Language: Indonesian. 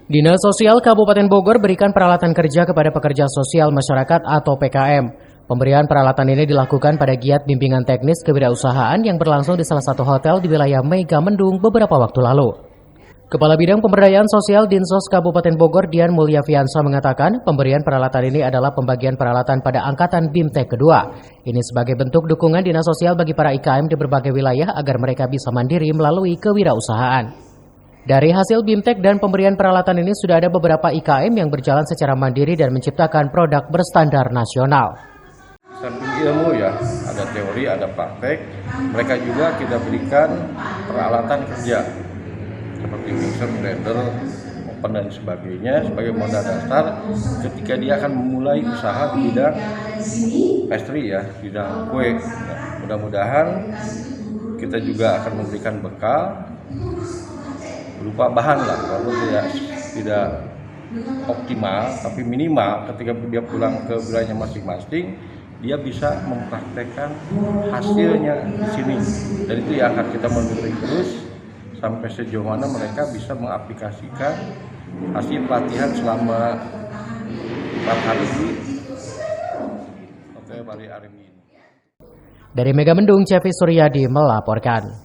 Dinas Sosial Kabupaten Bogor berikan peralatan kerja kepada pekerja sosial masyarakat atau PKM. Pemberian peralatan ini dilakukan pada giat bimbingan teknis kewirausahaan yang berlangsung di salah satu hotel di wilayah Megamendung beberapa waktu lalu. Kepala Bidang Pemberdayaan Sosial Dinsos Kabupaten Bogor Dian Mulyafiansa mengatakan pemberian peralatan ini adalah pembagian peralatan pada angkatan BIMTEK kedua. Ini sebagai bentuk dukungan Dinas Sosial bagi para IKM di berbagai wilayah agar mereka bisa mandiri melalui kewirausahaan. Dari hasil BIMTEK dan pemberian peralatan ini sudah ada beberapa IKM yang berjalan secara mandiri dan menciptakan produk berstandar nasional. Samping ilmu ya, ada teori, ada praktek. Mereka juga kita berikan peralatan kerja seperti mixer, blender, oven dan sebagainya sebagai modal dasar ketika dia akan memulai usaha di bidang pastry ya, bidang kue. Nah, mudah-mudahan kita juga akan memberikan bekal berupa bahan lah, walaupun tidak optimal, tapi minimal ketika dia pulang ke wilayahnya masing-masing, dia bisa mempraktekkan hasilnya di sini. Dan itu yang akan kita monitor terus sampai sejauh mana mereka bisa mengaplikasikan hasil pelatihan selama 4 hari di Hotel Bali Arimi. Dari Megamendung, Cevi Suryadi melaporkan.